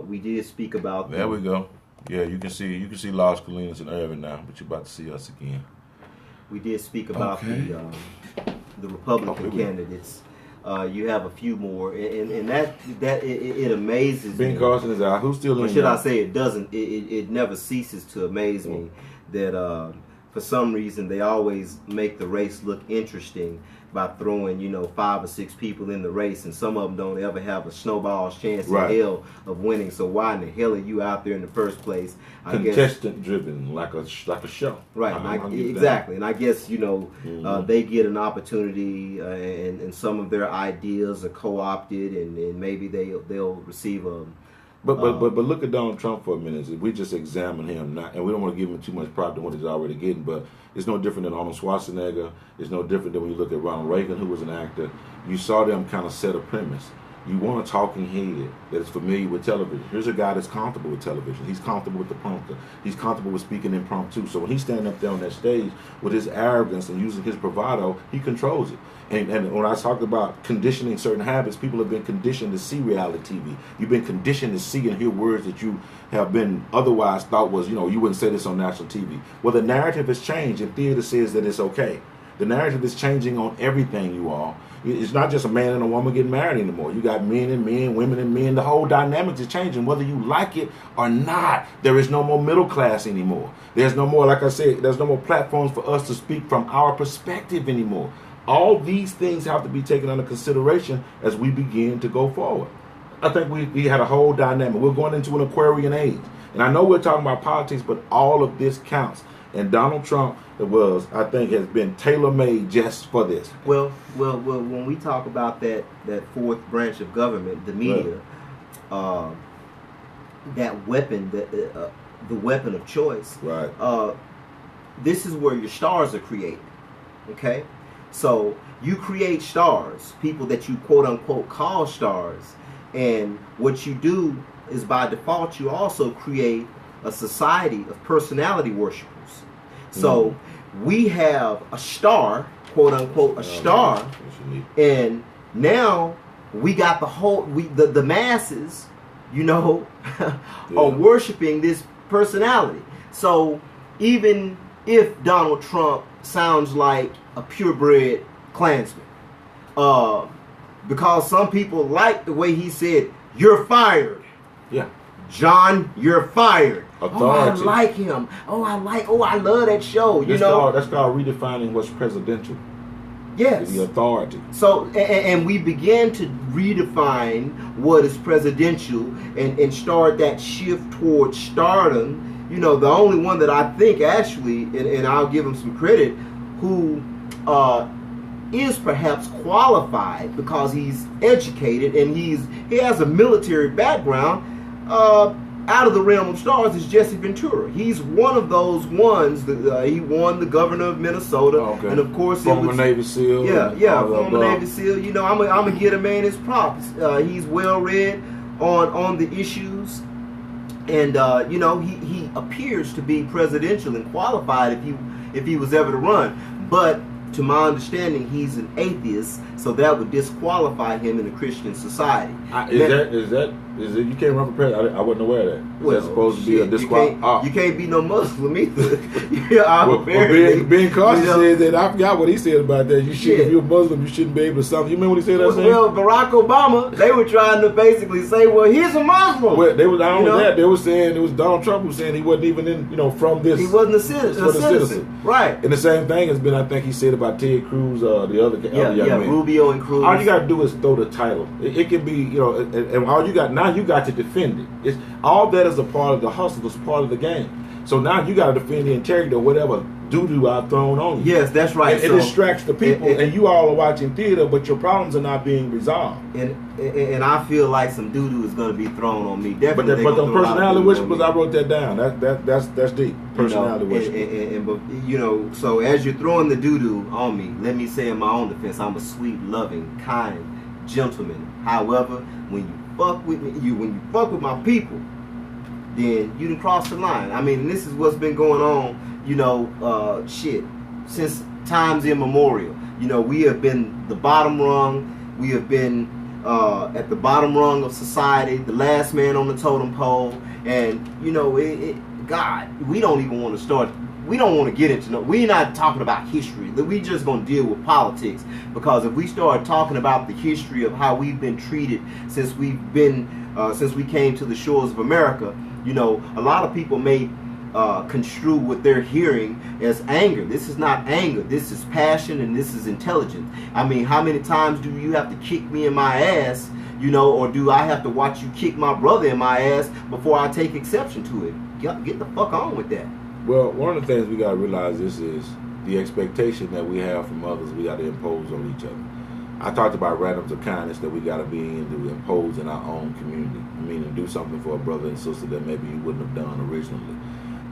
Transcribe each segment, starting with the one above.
We did speak about There we go. Yeah, you can see Los Colinas and Irving now, but you're about to see us again. we did speak about Okay. the Republican candidates. You have a few more, and it amazes Ben me. Carson is out. Who's still in? Or should I say, it doesn't? It never ceases to amaze me that for some reason they always make the race look interesting by throwing 5 or 6 people in the race, and some of them don't ever have a snowball's chance in hell of winning. So why in the hell are you out there in the first place? Contestant driven, like a show. Right, exactly. And I guess they get an opportunity, and some of their ideas are co-opted, and maybe they'll receive a. But look at Donald Trump for a minute. If we just examine him, and we don't want to give him too much prop than what he's already getting, but it's no different than Arnold Schwarzenegger. It's no different than when you look at Ronald Reagan, who was an actor. You saw them kind of set a premise. You want a talking head that is familiar with television. Here's a guy that's comfortable with television. He's comfortable with the prompter. He's comfortable with speaking impromptu. So when he's standing up there on that stage with his arrogance and using his bravado, he controls it. And when I talk about conditioning certain habits, people have been conditioned to see reality TV. You've been conditioned to see and hear words that you have been otherwise thought was, you wouldn't say this on national TV. Well, the narrative has changed, and theater says that it's okay. The narrative is changing on everything, you all. It's not just a man and a woman getting married anymore. You got men and men, women and men. The whole dynamics is changing, whether you like it or not. There is no more middle class anymore. There's no more, like I said, there's no more platforms for us to speak from our perspective anymore. All these things have to be taken under consideration as we begin to go forward. I think we had a whole dynamic. We're going into an Aquarian age. And I know we're talking about politics, but all of this counts. And Donald Trump I think, has been tailor-made just for this. Well, when we talk about that fourth branch of government, the media, that weapon, the weapon of choice, right? This is where your stars are created, okay? So you create stars, people that you quote-unquote call stars, and what you do is by default you also create a society of personality worshipers. So we have a star, quote-unquote, a star, and now we got the masses, are worshiping this personality. So even if Donald Trump sounds like a purebred Klansman, because some people like the way he said, "You're fired." Yeah. John, you're fired. Authority. Oh, I like him. I love that show. That's called redefining what's presidential. Yes. The authority. So, and we began to redefine what is presidential and start that shift towards stardom. The only one that I think actually, and I'll give him some credit, who is perhaps qualified because he's educated and he has a military background, out of the realm of stars, is Jesse Ventura. He's one of those ones that he won the governor of Minnesota, and of course former Navy SEAL. Former Navy SEAL. I'm gonna get a man his props. He's well read on the issues, and he appears to be presidential and qualified if he was ever to run, but. To my understanding, he's an atheist, so that would disqualify him in a Christian society. Is that you can't run for president? I wasn't aware of that. Is that supposed to be a disqualification? You can't be no Muslim either. Ben Carson said that. I forgot what he said about that. If you're a Muslim, you shouldn't be able to something. You remember what he said that? Well, Barack Obama, they were trying to basically say, well, he's a Muslim. Well, they was not only that. They were saying it was Donald Trump who was saying he wasn't even in, from this. He wasn't a citizen. Right. And the same thing has been, I think he said about Ted Cruz, the other young man. Rubio and Cruz. All you got to do is throw the title. It can be, and all you got now, you got to defend it. It's all that is a part of the hustle. It's part of the game. So now you got to defend the integrity of whatever doo-doo I've thrown on you. Yes, that's right. It distracts the people, and you all are watching theater, but your problems are not being resolved. And I feel like some doo-doo is going to be thrown on me. Definitely. But the personality worshippers, I wrote that down. That's deep. Personality worshippers. So as you're throwing the doo-doo on me, let me say in my own defense, I'm a sweet, loving, kind gentleman. However, when you fuck with me, when you fuck with my people, then you done crossed the line. I mean, this is what's been going on, since times immemorial. We have been the bottom rung. We have been at the bottom rung of society, the last man on the totem pole, and God, we don't even want to start. We don't want to get into we're not talking about history. We just gonna deal with politics, because if we start talking about the history of how we've been treated since we came to the shores of America, a lot of people may construe what they're hearing as anger. This is not anger. This is passion, and this is intelligence. I mean, how many times do you have to kick me in my ass, or do I have to watch you kick my brother in my ass before I take exception to it? Get the fuck on with that. Well, one of the things we got to realize is the expectation that we have from others we got to impose on each other. I talked about randoms of kindness that we got to be in to impose in our own community. Meaning do something for a brother and sister that maybe you wouldn't have done originally.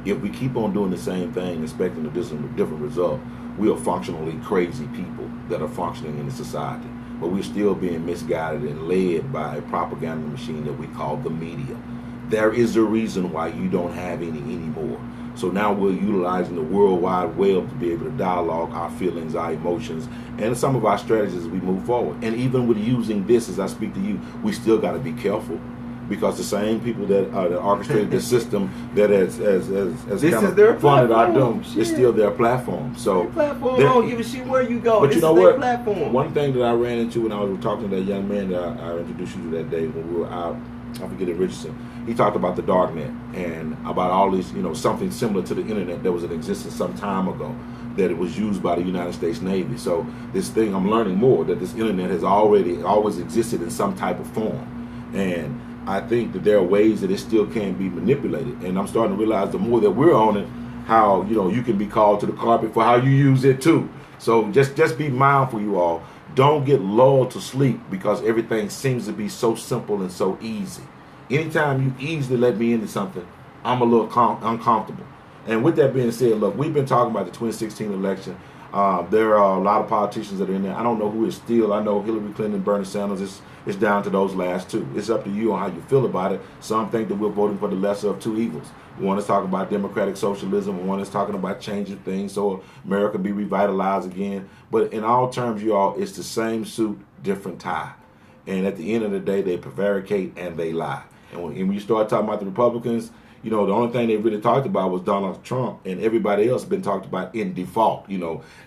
If we keep on doing the same thing, expecting a different result, we are functionally crazy people that are functioning in the society. But we're still being misguided and led by a propaganda machine that we call the media. There is a reason why you don't have any anymore. So now we're utilizing the World Wide Web to be able to dialogue our feelings, our emotions, and some of our strategies as we move forward. And even with using this, as I speak to you, we still got to be careful, because the same people that orchestrated the system that has kind of funded our doom is still their platform. So their platform, I don't give a shit where you go. But this you know is what? Their platform. One thing that I ran into when I was talking to that young man that I introduced you to that day when we were out, I forget it, Richardson. He talked about the darknet and about all these, something similar to the internet that was in existence some time ago, that it was used by the United States Navy. So this thing, I'm learning more, that this internet has always existed in some type of form. And I think that there are ways that it still can be manipulated. And I'm starting to realize the more that we're on it, how, you can be called to the carpet for how you use it too. So just be mindful, you all. Don't get lulled to sleep because everything seems to be so simple and so easy. Anytime you easily let me into something, I'm a little uncomfortable. And with that being said, look, we've been talking about the 2016 election. There are a lot of politicians that are in there. I don't know who is still. I know Hillary Clinton and Bernie Sanders. It's down to those last two. It's up to you on how you feel about it. Some think that we're voting for the lesser of two evils. One is talking about democratic socialism, and one is talking about changing things so America be revitalized again. But in all terms, you all, it's the same suit, different tie. And at the end of the day, they prevaricate and they lie. And when you start talking about the Republicans, the only thing they really talked about was Donald Trump, and everybody else has been talked about in default,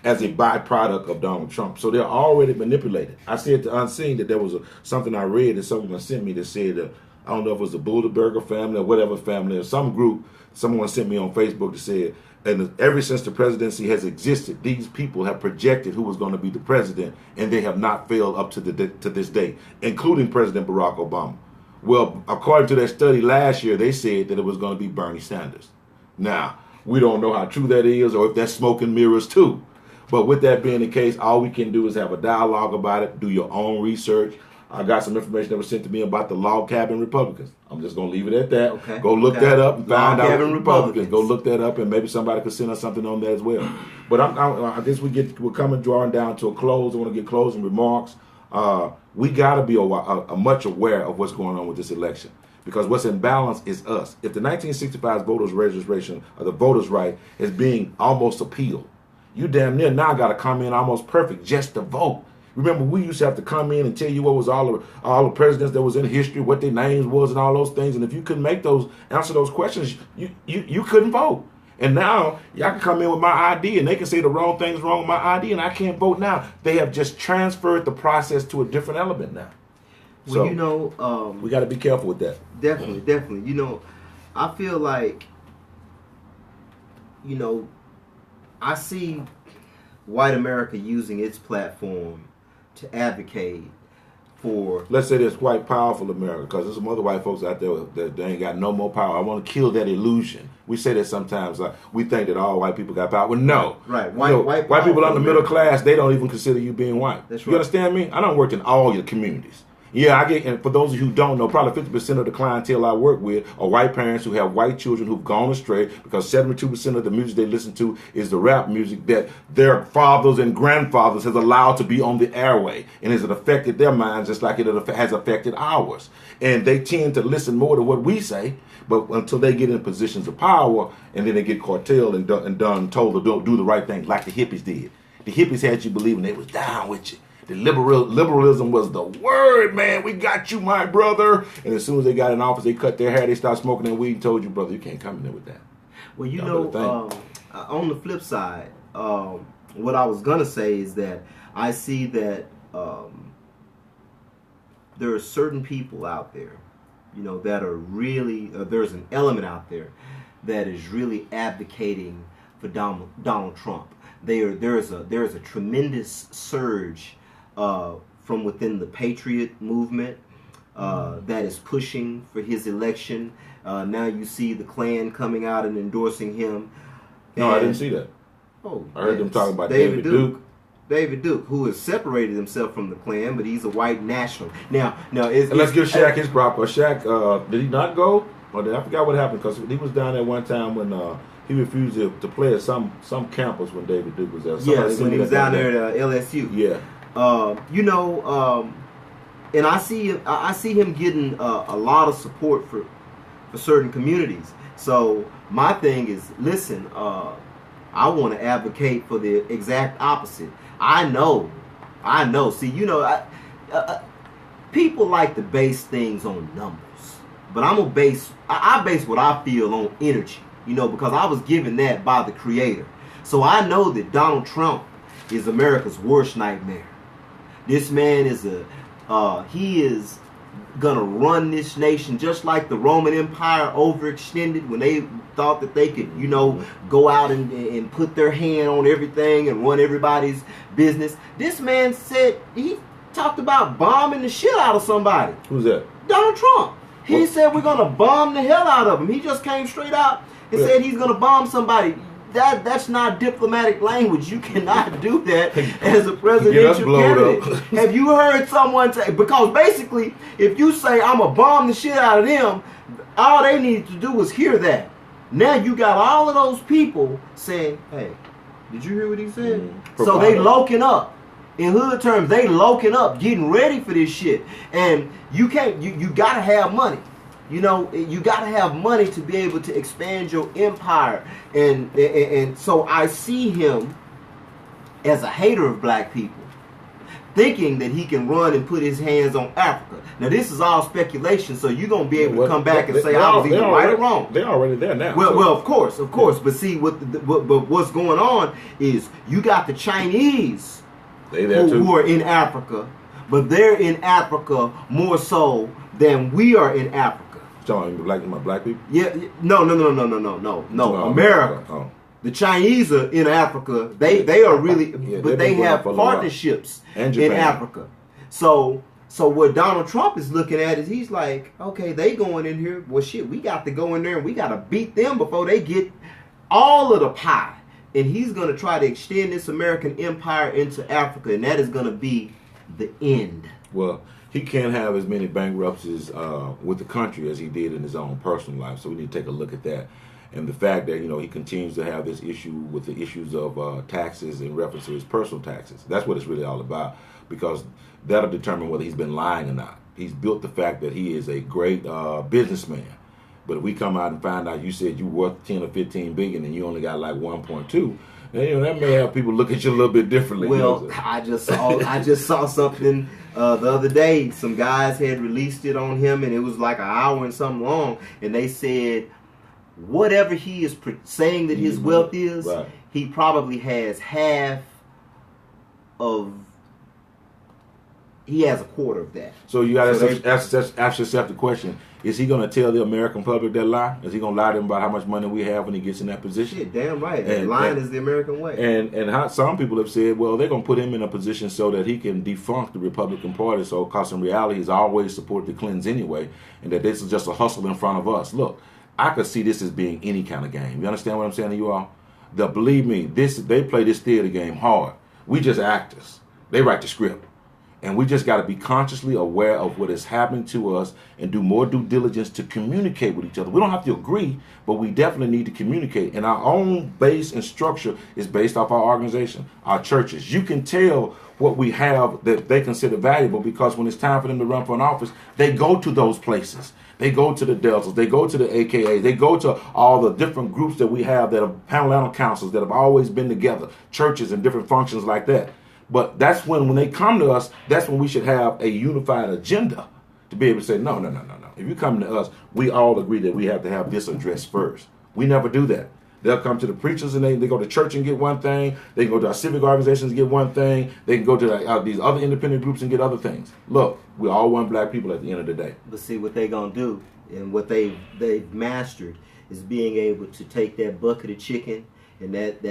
as a byproduct of Donald Trump. So they're already manipulated. I said to Unseen that there was something I read that someone sent me that said, I don't know if it was the Bilderberger family or whatever family or some group, someone sent me on Facebook that said, and ever since the presidency has existed, these people have projected who was going to be the president, and they have not failed up to this day, including President Barack Obama. Well, according to that study last year, they said that it was going to be Bernie Sanders. Now, we don't know how true that is or if that's smoke and mirrors too. But with that being the case, all we can do is have a dialogue about it, do your own research. I got some information that was sent to me about the log cabin Republicans. I'm just going to leave it at that. Okay. Go look that up and find out Republicans. Go look that up, and maybe somebody could send us something on that as well. But I guess we're coming drawing down to a close. I want to get closing remarks. We got to be much aware of what's going on with this election, because what's in balance is us. If the 1965 voters registration or the voters' right is being almost appealed, you damn near now got to come in almost perfect just to vote. Remember, we used to have to come in and tell you what was all the presidents that was in history, what their names was, and all those things. And if you couldn't answer those questions, you couldn't vote. And now y'all can come in with my ID and they can say the wrong things wrong with my ID and I can't vote now. They have just transferred the process to a different element now. Well, so we got to be careful with that. Definitely. I feel like, I see white America using its platform to advocate for, let's say this, white powerful America, because there's some other white folks out there that they ain't got no more power. I want to kill that illusion. We say that sometimes. We think that all white people got power. Well, no. Right. White people on the middle class, they don't even consider you being white. That's right. You understand me? I done worked in all your communities. Yeah, and for those of you who don't know, probably 50% of the clientele I work with are white parents who have white children who've gone astray, because 72% of the music they listen to is the rap music that their fathers and grandfathers has allowed to be on the airway, and has it affected their minds just like it has affected ours. And they tend to listen more to what we say, but until they get in positions of power, and then they get curtailed and told to do the right thing, like the hippies did. The hippies had you believing they was down with you. The liberalism was the word, man. We got you, my brother. And as soon as they got in office, they cut their hair, they started smoking their weed and told you, brother, you can't come in there with that. Well, you know, on the flip side, what I was going to say is that I see that there are certain people out there, you know, that are really, there's an element out there that is really advocating for Donald Trump. There's a tremendous surge from within the Patriot movement that is pushing for his election. Now you see the Klan coming out and endorsing him. No, I didn't see that. Oh, I heard them talking about David Duke. David Duke, who has separated himself from the Klan, but he's a white national. Now, let's give Shaq his proper. Shaq, did he not go? Or I forgot what happened because he was down there one time when he refused to play at some campus when David Duke was there. Yes, when he was down there at LSU. Yeah. You know, and I see him getting a lot of support for certain communities. So my thing is, listen, I want to advocate for the exact opposite. I know. See, you know, people like to base things on numbers, but I'm gonna base what I feel on energy. You know, because I was given that by the Creator. So I know that Donald Trump is America's worst nightmare. This man is he is gonna run this nation just like the Roman Empire overextended when they thought that they could, you know, go out and put their hand on everything and run everybody's business. This man said, he talked about bombing the shit out of somebody. Who's that? Donald Trump. He said we're gonna bomb the hell out of him. He just came straight out and said he's gonna bomb somebody. That's not diplomatic language. You cannot do that as a presidential candidate. Have you heard someone say? Because basically, if you say I'm gonna bomb the shit out of them, all they need to do is hear that. Now you got all of those people saying, "Hey, did you hear what he said?" So they loking up. In hood terms, they loking up, getting ready for this shit. And you can't. You gotta have money. You know, you got to have money to be able to expand your empire. And so I see him as a hater of black people, thinking that he can run and put his hands on Africa. Now, this is all speculation, so you're going to be able to come back and say I was either right or wrong. They're already there now. Well, of course. But see, but what's going on is you got the Chinese who are in Africa, but they're in Africa more so than we are in Africa. Talking black people? Yeah, no. America. Oh. The Chinese are in Africa. They are really, but they have partnerships in Africa. So what Donald Trump is looking at is he's like, okay, they going in here. Well, shit, we got to go in there and we got to beat them before they get all of the pie. And he's going to try to extend this American empire into Africa, and that is going to be the end. Well, he can't have as many bankruptcies with the country as he did in his own personal life. So we need to take a look at that. And the fact that, you know, he continues to have this issue with the issues of taxes in reference to his personal taxes. That's what it's really all about, because that'll determine whether he's been lying or not. He's built the fact that he is a great businessman. But if we come out and find out you said you worth 10 or 15 billion and you only got like 1.2, then, you know, that may have people look at you a little bit differently. Well, you know, I just saw something the other day. Some guys had released it on him, and it was like an hour and something long. And they said whatever he is saying that his wealth is, right, he probably has half of. He has a quarter of that. So you got to ask yourself the question: is he going to tell the American public that lie? Is he going to lie to them about how much money we have when he gets in that position? Shit, damn right. And lying is the American way. And how some people have said, well, they're going to put him in a position so that he can defunct the Republican Party. So, because in reality, he's always supported the Clintons anyway, and that this is just a hustle in front of us. Look, I could see this as being any kind of game. You understand what I'm saying to you all? Believe me, they play this theater game hard. We just actors. They write the script. And we just got to be consciously aware of what is happening to us and do more due diligence to communicate with each other. We don't have to agree, but we definitely need to communicate. And our own base and structure is based off our organization, our churches. You can tell what we have that they consider valuable because when it's time for them to run for an office, they go to those places. They go to the Deltas, they go to the AKAs, they go to all the different groups that we have that are Panhandle councils that have always been together, churches and different functions like that. But that's when they come to us, that's when we should have a unified agenda to be able to say, no. If you come to us, we all agree that we have to have this addressed first. We never do that. They'll come to the preachers and they go to church and get one thing. They can go to our civic organizations and get one thing. They can go to these other independent groups and get other things. Look, we all want black people at the end of the day. But see, what they going to do and what they've mastered is being able to take that bucket of chicken and that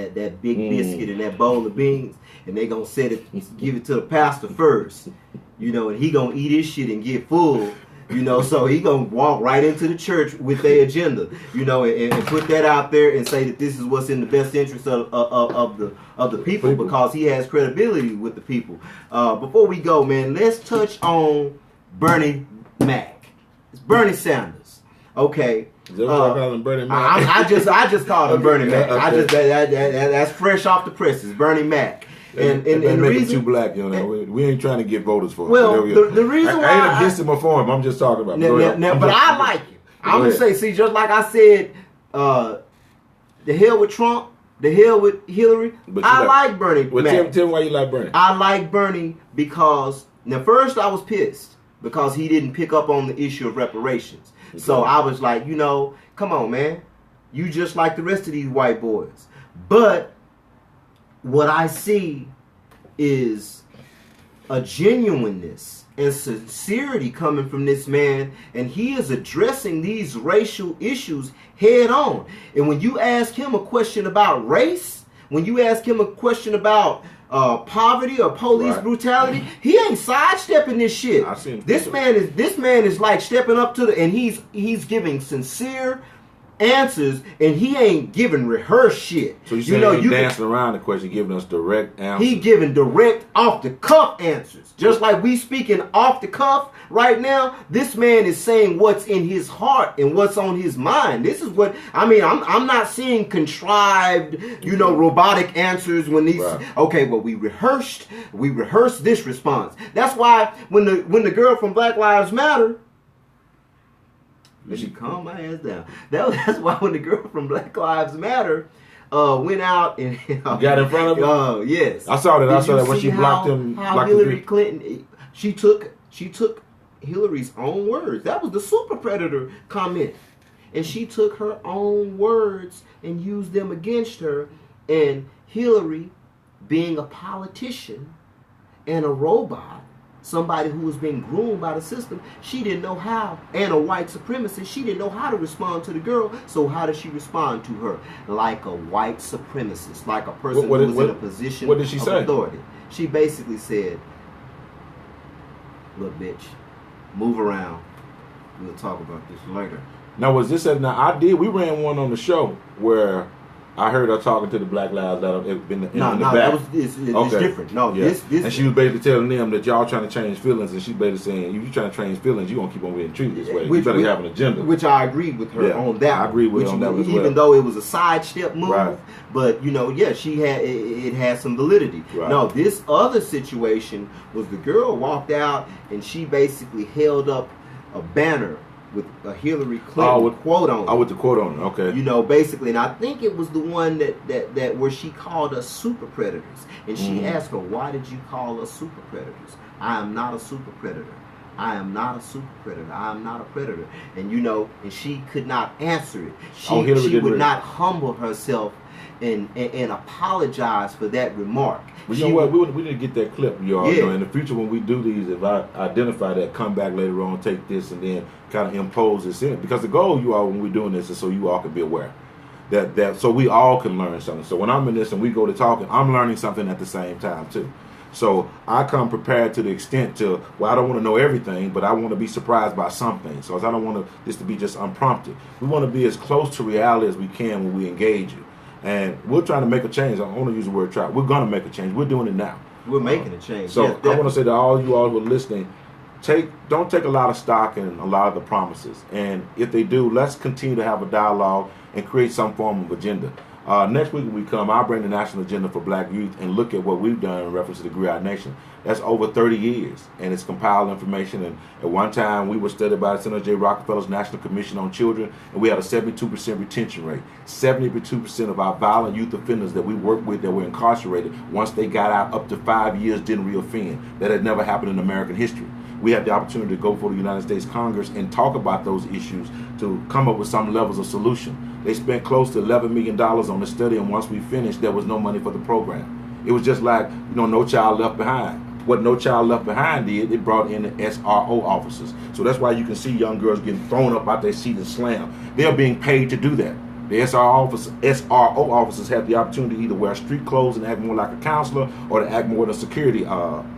big biscuit and that bowl of beans, and they going to give it to the pastor first, and he going to eat his shit and get full. So he gonna walk right into the church with their agenda, and put that out there and say that this is what's in the best interest of the people because he has credibility with the people. Before we go, man, let's touch on Bernie Mac. It's Bernie Sanders, okay. Is that what I call him, Bernie Mac? I just called him Bernie Mac. Okay. That's fresh off the presses, Bernie Mac. And the reason too black, we ain't trying to get voters for. Well, the reason why I ain't against him or for him. I'm just talking about. But I like him. I'm gonna say, see, just like I said, the hell with Trump, the hell with Hillary. I like Bernie. Well, tell me why you like Bernie. I like Bernie because first I was pissed because he didn't pick up on the issue of reparations. Okay. So I was like, come on, man, you just like the rest of these white boys, but. What I see is a genuineness and sincerity coming from this man, and he is addressing these racial issues head on. And when you ask him a question about race, when you ask him a question about poverty or police brutality, he ain't sidestepping this shit. This man is like stepping up to and he's giving sincere answers, and he ain't giving rehearsed shit. So you dancing around the question, giving us direct answers. He giving direct, off the cuff answers. Just like we speaking off the cuff right now. This man is saying what's in his heart and what's on his mind. This is what I mean. I'm not seeing contrived, robotic answers when these. Right. Okay, well we rehearsed this response. That's why when the girl from Black Lives Matter. Let me calm my ass down. That's why when the girl from Black Lives Matter went out and got in front of him. Oh yes, I saw that. I saw that when she blocked him. How Hillary Clinton, she took Hillary's own words. That was the super predator comment, and she took her own words and used them against her. And Hillary, being a politician and a robot. Somebody who was being groomed by the system, she didn't know how, and a white supremacist, she didn't know how to respond to the girl. So how did she respond to her? Like a white supremacist, like a person who was in a position what did she say? Authority. She basically said, look, bitch, move around. We'll talk about this later. Now, was this we ran one on the show where I heard her talking to the Black Lives Matter in the back. It's different. No, yeah. this and she was basically telling them that y'all trying to change feelings, and she basically saying, if you trying to change feelings, you gonna keep on being treated this way. You better have an agenda. Which I agree with her on that. I agree with her on that as well. Even though it was a sidestep move, right. But she had it had some validity. Right. No, this other situation was the girl walked out and she basically held up a banner with a Hillary Clinton quote on it. Oh, with the quote on it, okay. Basically, and I think it was the one that where she called us super predators. And she asked her, why did you call us super predators? I am not a super predator. I am not a super predator. I am not a predator. And and she could not answer it. She would not humble herself and apologize for that remark. Well, you know what? We need to get that clip, y'all. Yeah. In the future, when we do these, if I identify that, come back later on, take this, and then kind of impose this in. Because the goal, you all, when we're doing this, is so you all can be aware that so we all can learn something. So when I'm in this and we go to talking, I'm learning something at the same time too. So I come prepared to the extent to, I don't want to know everything, but I want to be surprised by something. So I don't want this to be just unprompted. We want to be as close to reality as we can when we engage you. And we're trying to make a change. I don't want to use the word try. We're going to make a change. We're doing it now. We're making a change. So I want to say to all you all who are listening, don't take a lot of stock in a lot of the promises. And if they do, let's continue to have a dialogue and create some form of agenda. Next week when we come, I'll bring the national agenda for black youth and look at what we've done in reference to the Griot Nation. That's over 30 years, and it's compiled information. And at one time, we were studied by Senator J. Rockefeller's National Commission on Children, and we had a 72% retention rate. 72% of our violent youth offenders that we worked with that were incarcerated, once they got out up to 5 years, didn't reoffend. That had never happened in American history. We had the opportunity to go for the United States Congress and talk about those issues to come up with some levels of solution. They spent close to $11 million on the study, and once we finished, there was no money for the program. It was just like, No Child Left Behind. What No Child Left Behind did, it brought in the SRO officers. So that's why you can see young girls getting thrown up out their seat and slammed. They're being paid to do that. The SRO officers have the opportunity to either wear street clothes and act more like a counselor or to act more in a security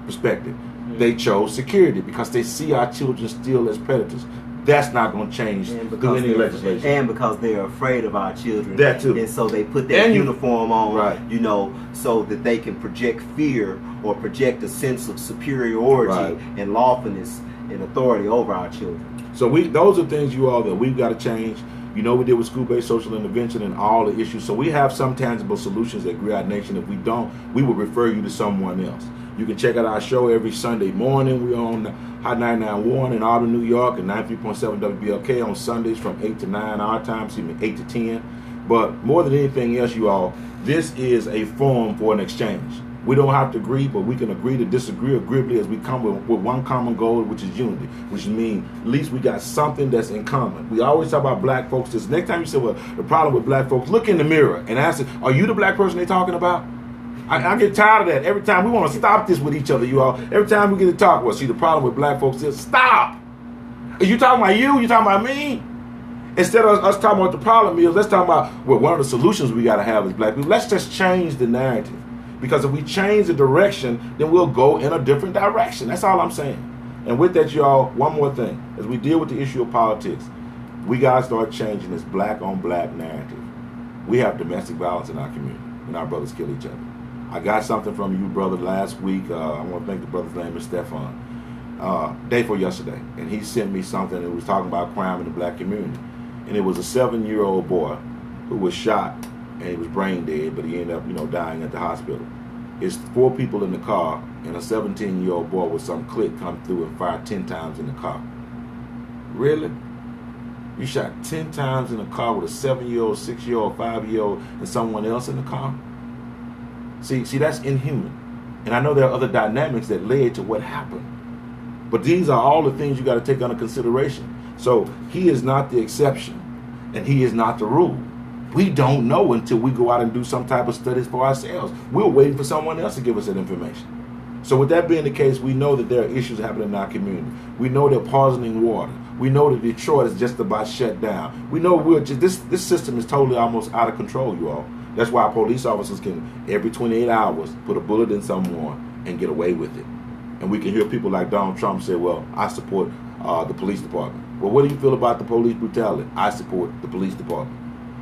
perspective. They chose security because they see our children still as predators. That's not going to change through any legislation. And because they're afraid of our children. That too. And so they put that uniform on, so that they can project fear or project a sense of superiority and lawfulness and authority over our children. So those are things, you all, that we've got to change. We did with school-based social intervention and all the issues. So we have some tangible solutions at Griot Nation. If we don't, we will refer you to someone else. You can check out our show every Sunday morning. We're on Hot 99.1 in Auburn, New York, and 93.7 WBLK on Sundays from 8 to 9 our time, 8 to 10. But more than anything else, you all, this is a forum for an exchange. We don't have to agree, but we can agree to disagree agreeably as we come with one common goal, which is unity, which means at least we got something that's in common. We always talk about black folks. This next time you say, well, the problem with black folks, look in the mirror and ask, are you the black person they're talking about? I get tired of that. Every time we want to stop this with each other, you all. Every time we get to talk, well, see, the problem with black folks is stop. Are you talking about you? You talking about me? Instead of us talking about the problem is, let's talk about one of the solutions we got to have as black people. Let's just change the narrative. Because if we change the direction, then we'll go in a different direction. That's all I'm saying. And with that, y'all, one more thing. As we deal with the issue of politics, we got to start changing this black on black narrative. We have domestic violence in our community, and our brothers kill each other. I got something from you, brother, last week. I want to thank the brother's name is Stefan. Day before yesterday. And he sent me something that was talking about crime in the black community. And it was a 7-year-old boy who was shot, and he was brain dead, but he ended up, dying at the hospital. It's 4 people in the car, and a 17-year-old boy with some clique come through and fired 10 times in the car. Really? You shot 10 times in the car with a 7-year-old, 6-year-old, 5-year-old, and someone else in the car? See, that's inhuman. And I know there are other dynamics that led to what happened. But these are all the things you got to take under consideration. So he is not the exception, and he is not the rule. We don't know until we go out and do some type of studies for ourselves. We're waiting for someone else to give us that information. So with that being the case, we know that there are issues happening in our community. We know they're poisoning water. We know that Detroit is just about shut down. We know this system is totally almost out of control, you all. That's why police officers can, every 28 hours, put a bullet in someone and get away with it. And we can hear people like Donald Trump say, well, I support the police department. Well, what do you feel about the police brutality? I support the police department.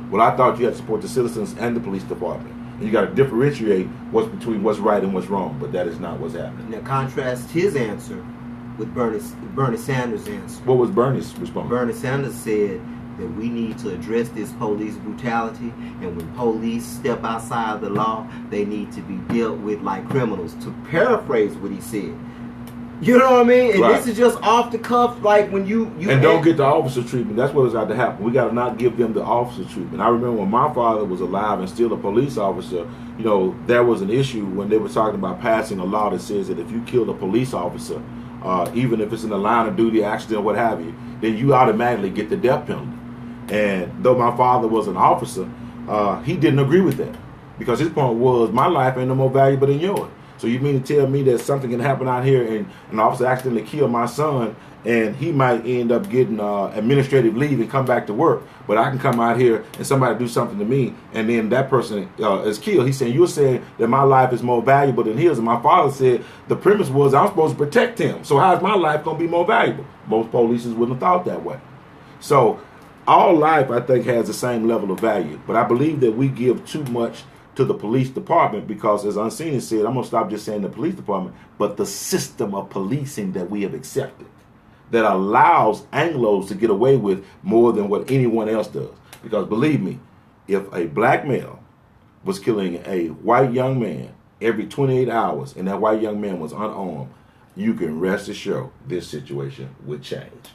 Well, I thought you had to support the citizens and the police department. And you got to differentiate between what's right and what's wrong, but that is not what's happening. Now contrast his answer with Bernie Sanders' answer. What was Bernie's response? Bernie Sanders said that we need to address this police brutality, and when police step outside the law, they need to be dealt with like criminals, to paraphrase what he said. You know what I mean? And This is just off the cuff, like when you and don't get the officer treatment. That's what's got to happen. We got to not give them the officer treatment. I remember when my father was alive and still a police officer, there was an issue when they were talking about passing a law that says that if you kill a police officer, even if it's in the line of duty, accident, what have you, then you automatically get the death penalty. And though my father was an officer, he didn't agree with that, because his point was, my life ain't no more valuable than yours. So you mean to tell me that something can happen out here and an officer accidentally kill my son, and he might end up getting administrative leave and come back to work, but I can come out here and somebody do something to me and then that person is killed? He's saying, you're saying that my life is more valuable than his. And my father said the premise was I'm supposed to protect him. So how's my life going to be more valuable? Most police wouldn't have thought that way. So all life, I think, has the same level of value. But I believe that we give too much to the police department because, as Unseen said, I'm going to stop just saying the police department, but the system of policing that we have accepted that allows Anglos to get away with more than what anyone else does. Because believe me, if a black male was killing a white young man every 28 hours, and that white young man was unarmed, you can rest assured this situation would change.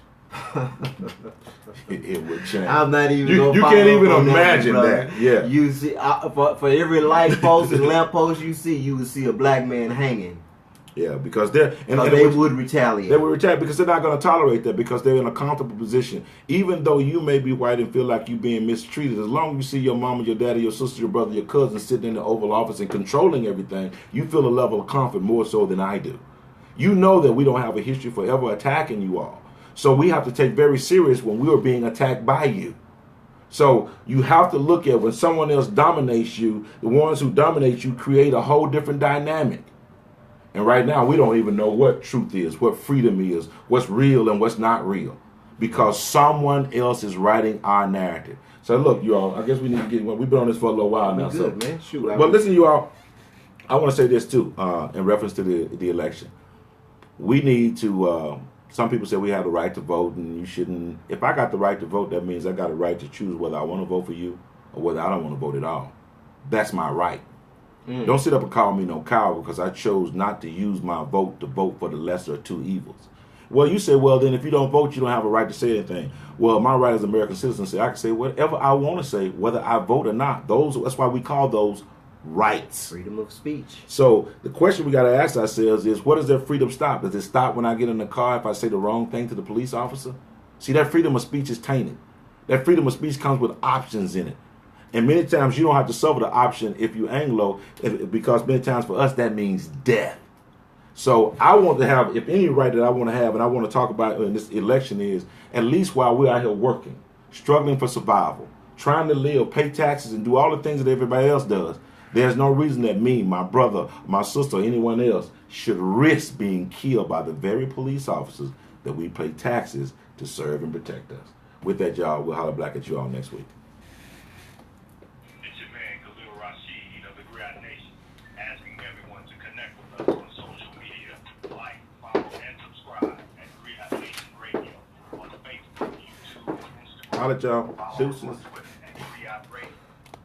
It would change. I'm not even. You can't even imagine that. Yeah. You see, for every light post and lamp post you would see a black man hanging. Yeah, because they would retaliate. They would retaliate because they're not going to tolerate that, because they're in a comfortable position. Even though you may be white and feel like you're being mistreated, as long as you see your mama, your daddy, your sister, your brother, your cousin sitting in the Oval Office and controlling everything, you feel a level of comfort more so than I do. You know that we don't have a history for ever attacking you all. So we have to take very serious when we are being attacked by you. So you have to look at when someone else dominates you, the ones who dominate you create a whole different dynamic. And right now, we don't even know what truth is, what freedom is, what's real and what's not real, because someone else is writing our narrative. So look, you all, I guess we need to get, we've been on this for a little while now. Good, man. Shoot, but listen, you all, I want to say this too, in reference to the election. We need to, some people say we have the right to vote, and you shouldn't. If I got the right to vote, that means I got a right to choose whether I want to vote for you or whether I don't want to vote at all. That's my right. Don't sit up and call me no coward because I chose not to use my vote to vote for the lesser of two evils. Well, you say, well, then if you don't vote, you don't have a right to say anything. Well, my right as an American citizen say I can say whatever I want to say, whether I vote or not. That's why we call those rights. Freedom of speech. So the question we got to ask ourselves is, what does that freedom stop? Does it stop when I get in the car if I say the wrong thing to the police officer? See, that freedom of speech is tainted. That freedom of speech comes with options in it. And many times you don't have to suffer the option if you're Anglo, because many times for us that means death. So I want to have, if any right that I want to have, and I want to talk about in this election is, at least while we're out here working, struggling for survival, trying to live, pay taxes, and do all the things that everybody else does, there's no reason that me, my brother, my sister, or anyone else should risk being killed by the very police officers that we pay taxes to serve and protect us. With that, y'all, we'll holler back at you all next week. It's your man, Rashidi of the Great Nation, asking everyone to connect with us on social media, like, follow, and subscribe at Great Nation Radio on Facebook, YouTube, and Instagram. Holler at y'all. Follow us Deuces. on Twitter at Great Radio.